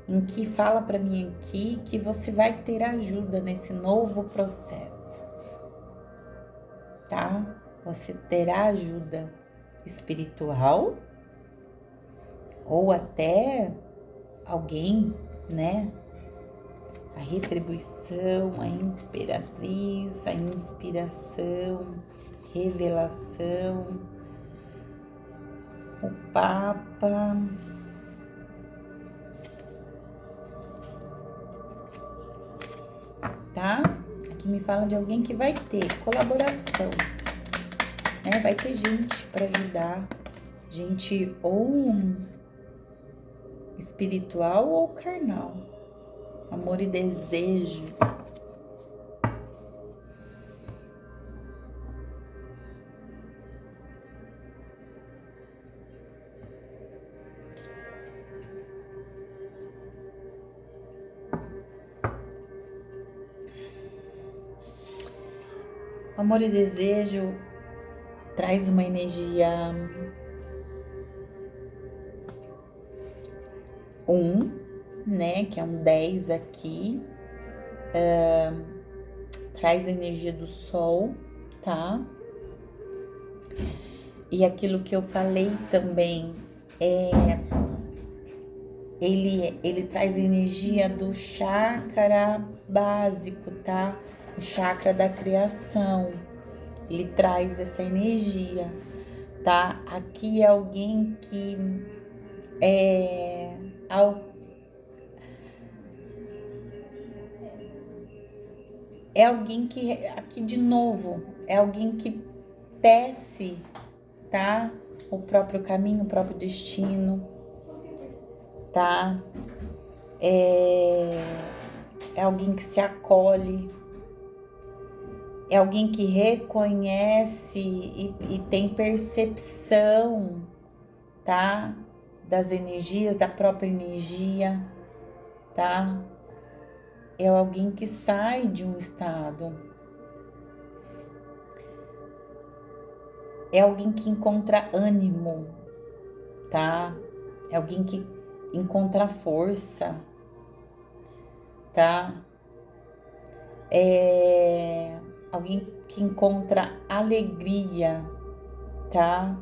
Em que fala para mim aqui que você vai ter ajuda nesse novo processo, tá? Você terá ajuda espiritual ou até alguém, né? A retribuição, a imperatriz, a inspiração, revelação, o Papa. Tá? Aqui me fala de alguém que vai ter colaboração, né? Vai ter gente para ajudar, gente ou espiritual ou carnal, amor e desejo. Amor e desejo traz uma energia 1, né? Que é um 10 aqui. Traz a energia do sol, tá? E aquilo que eu falei também ele traz energia do chakra básico, tá? O chakra da criação. Ele traz essa energia, tá? Aqui é alguém que é alguém que, aqui de novo, é alguém que tece, tá? O próprio caminho, o próprio destino, tá? É alguém que se acolhe, é alguém que reconhece e tem percepção, tá? Das energias, da própria energia, tá? É alguém que sai de um estado. É alguém que encontra ânimo, tá? É alguém que encontra força, tá? É alguém que encontra alegria, tá?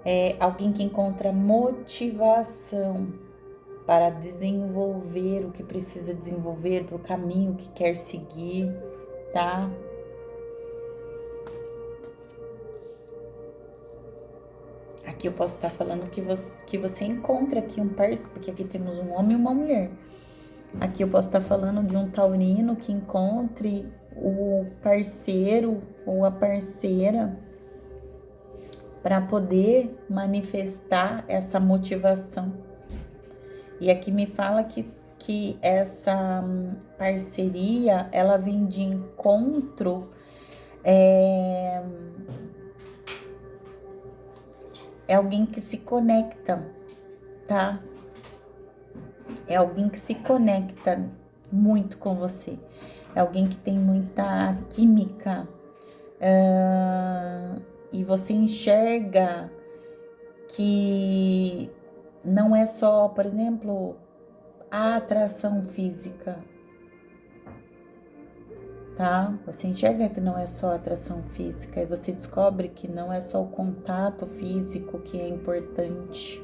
É alguém que encontra motivação para desenvolver o que precisa desenvolver, para o caminho que quer seguir, tá? Aqui eu posso estar falando que você encontra aqui um parceiro, porque aqui temos um homem e uma mulher. Aqui eu posso estar falando de um taurino que encontre o parceiro ou a parceira para poder manifestar essa motivação. E aqui me fala que essa parceria, ela vem de encontro, é alguém que se conecta, tá? É alguém que se conecta muito com você. É alguém que tem muita química. E você enxerga que não é só, por exemplo, a atração física, tá? Você enxerga que não é só a atração física e você descobre que não é só o contato físico que é importante,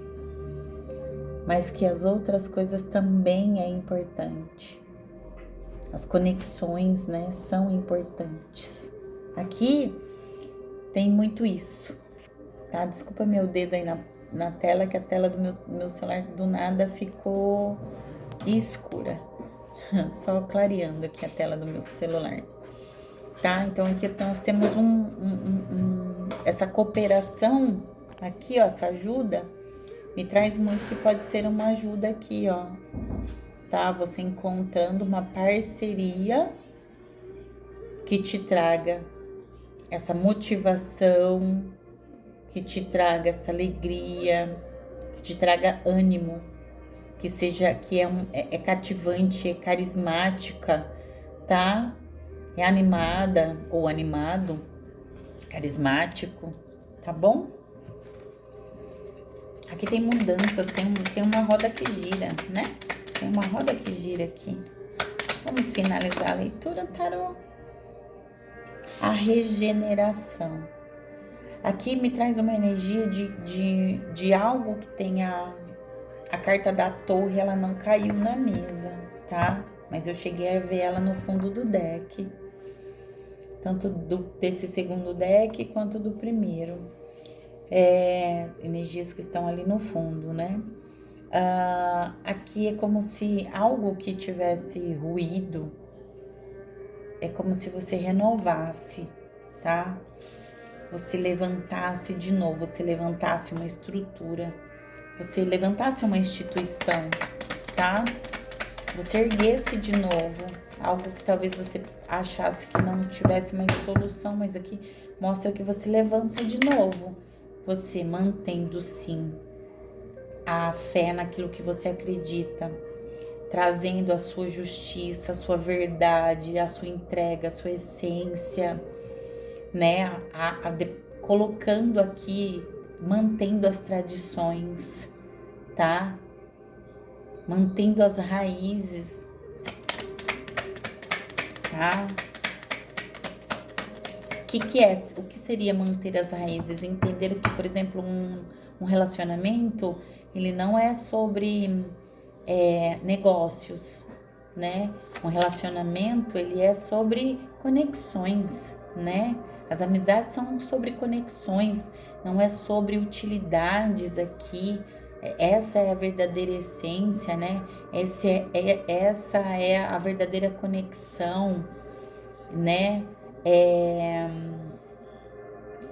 mas que as outras coisas também é importante. As conexões, né, são importantes. Aqui tem muito isso, tá? Desculpa meu dedo aí na tela, que a tela do meu celular do nada ficou escura. Só clareando aqui a tela do meu celular, tá? Então aqui nós temos essa cooperação aqui, ó, essa ajuda me traz muito que pode ser uma ajuda aqui, ó, tá? Você encontrando uma parceria que te traga essa motivação, que te traga essa alegria, que te traga ânimo, que é cativante, é carismática, tá? É animada ou animado, carismático, tá bom? Aqui tem mudanças, tem uma roda que gira, né? Tem uma roda que gira aqui. Vamos finalizar a leitura, tarô. A regeneração. Aqui me traz uma energia de algo que tem a carta da torre, ela não caiu na mesa, tá? Mas eu cheguei a ver ela no fundo do deck. Tanto desse segundo deck quanto do primeiro. Energias que estão ali no fundo, né? Aqui é como se algo que tivesse ruído, é como se você renovasse, tá? Você levantasse de novo, você levantasse uma estrutura, você levantasse uma instituição, tá? Você erguesse de novo algo que talvez você achasse que não tivesse mais solução, mas aqui mostra que você levanta de novo, você mantendo sim a fé naquilo que você acredita, trazendo a sua justiça, a sua verdade, a sua entrega, a sua essência, né? Colocando aqui, mantendo as tradições, tá? Mantendo as raízes, tá? O que seria manter as raízes? Entender que, por exemplo, um relacionamento, ele não é sobre negócios, né? Um relacionamento, ele é sobre conexões, né? As amizades são sobre conexões, não é sobre utilidades aqui. Essa é a verdadeira essência, né? Essa é a verdadeira conexão, né?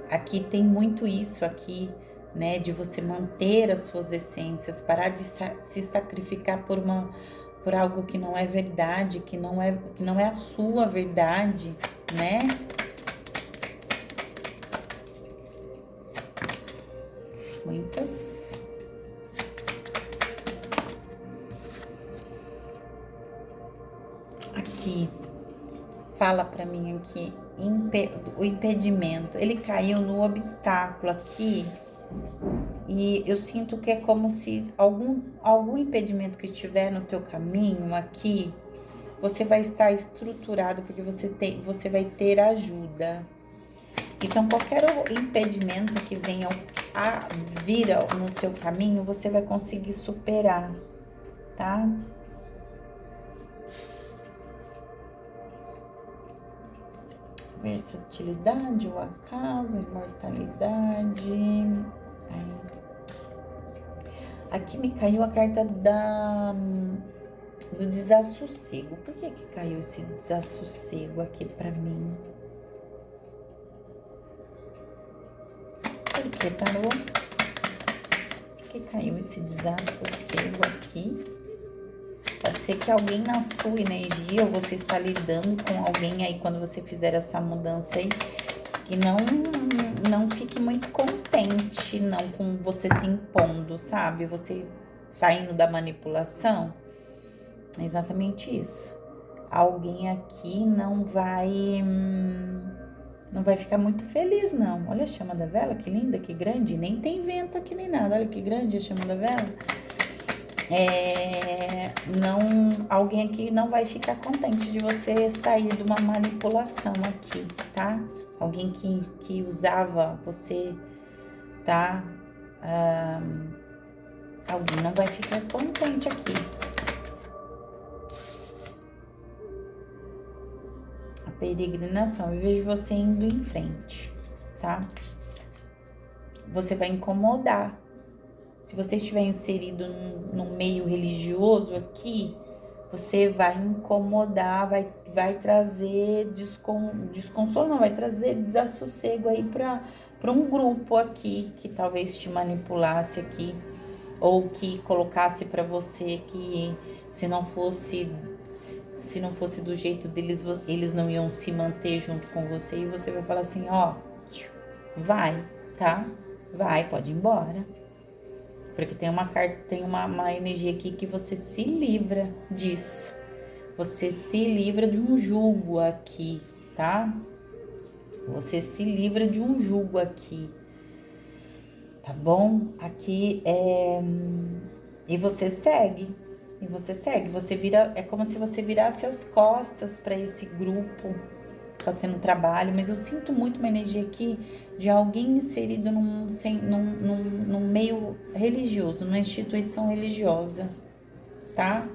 Aqui tem muito isso aqui, né? De você manter as suas essências, parar de se sacrificar por algo que não é verdade, que não é a sua verdade, né? Muitas. Aqui, fala pra mim aqui, o impedimento. Ele caiu no obstáculo aqui e eu sinto que é como se algum impedimento que estiver no teu caminho aqui, você vai estar estruturado porque você vai ter ajuda. Então, qualquer impedimento que venha a vir no teu caminho, você vai conseguir superar, tá? Versatilidade, o acaso, imortalidade. Aí. Aqui me caiu a carta do desassossego. Por que caiu esse desassossego aqui pra mim? Por que parou? Por que caiu esse desassossego aqui? Pode ser que alguém na sua energia, ou você está lidando com alguém aí quando você fizer essa mudança aí, que não fique muito contente, não, com você se impondo, sabe? Você saindo da manipulação. É exatamente isso. Alguém aqui não vai ficar muito feliz, não. Olha a chama da vela, que linda, que grande. Nem tem vento aqui, nem nada. Olha que grande a chama da vela. Alguém aqui não vai ficar contente de você sair de uma manipulação aqui, tá? Alguém que usava você, tá? Alguém não vai ficar contente aqui. A peregrinação, eu vejo você indo em frente, tá? Você vai incomodar. Se você estiver inserido num meio religioso aqui, você vai incomodar, vai trazer desconsolo, não, vai trazer desassossego aí para um grupo aqui que talvez te manipulasse aqui, ou que colocasse para você que se não fosse do jeito deles, eles não iam se manter junto com você, e você vai falar assim, ó, vai, tá? Vai, pode ir embora. Porque tem uma energia aqui que você se livra disso. Você se livra de um jugo aqui, tá? Você se livra de um jugo aqui. Tá bom? Aqui e você segue. Você vira, é como se você virasse as costas para esse grupo fazendo trabalho, mas eu sinto muito uma energia aqui de alguém inserido num meio religioso, numa instituição religiosa, tá?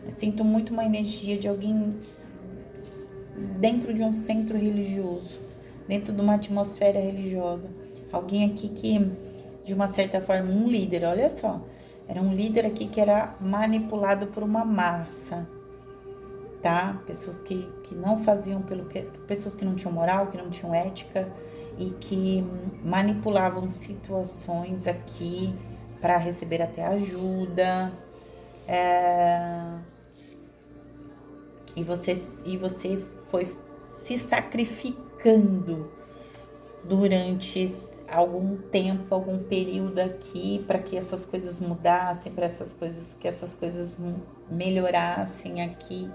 Eu sinto muito uma energia de alguém dentro de um centro religioso, dentro de uma atmosfera religiosa. Alguém aqui que, de uma certa forma, um líder, olha só, era um líder aqui que era manipulado por uma massa, tá? Pessoas que não faziam pessoas que não tinham moral, que não tinham ética e que manipulavam situações aqui para receber até ajuda. E você foi se sacrificando durante algum tempo, algum período aqui para que essas coisas mudassem, para que essas coisas melhorassem aqui.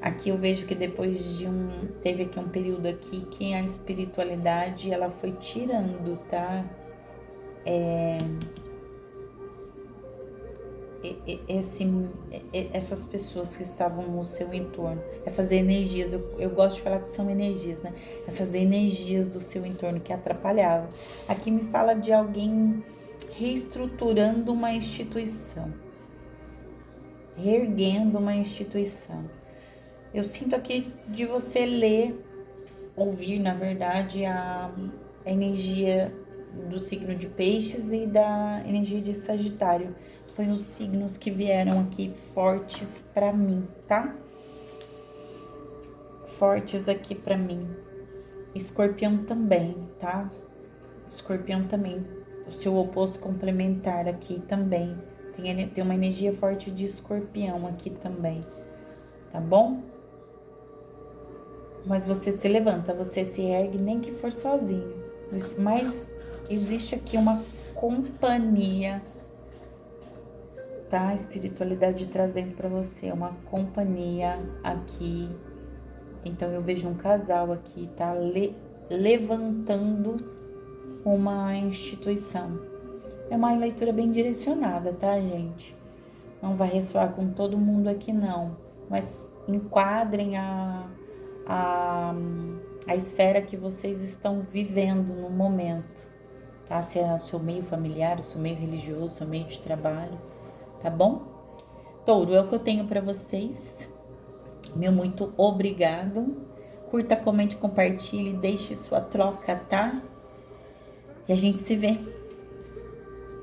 Aqui eu vejo que depois teve aqui um período aqui que a espiritualidade ela foi tirando, tá? Essas pessoas que estavam no seu entorno, essas energias, eu gosto de falar que são energias, né? Essas energias do seu entorno que atrapalhavam. Aqui me fala de alguém reestruturando uma instituição, reerguendo uma instituição. Eu sinto aqui de você ouvir, na verdade, a energia do signo de Peixes e da energia de Sagitário. Foi os signos que vieram aqui fortes pra mim, tá? Fortes aqui pra mim. Escorpião também, tá? Escorpião também. O seu oposto complementar aqui também. Tem uma energia forte de Escorpião aqui também, tá bom? Mas você se levanta, você se ergue, nem que for sozinho. Mas existe aqui uma companhia, tá? A espiritualidade trazendo para você uma companhia aqui. Então eu vejo um casal aqui, tá? Levantando uma instituição. É uma leitura bem direcionada, tá, gente? Não vai ressoar com todo mundo aqui, não. Mas enquadrem a esfera que vocês estão vivendo no momento, tá? Se é o seu meio familiar, o seu meio religioso, o seu meio de trabalho, tá bom? Touro, é o que eu tenho para vocês. Meu muito obrigado. Curta, comente, compartilhe, deixe sua troca, tá? E a gente se vê.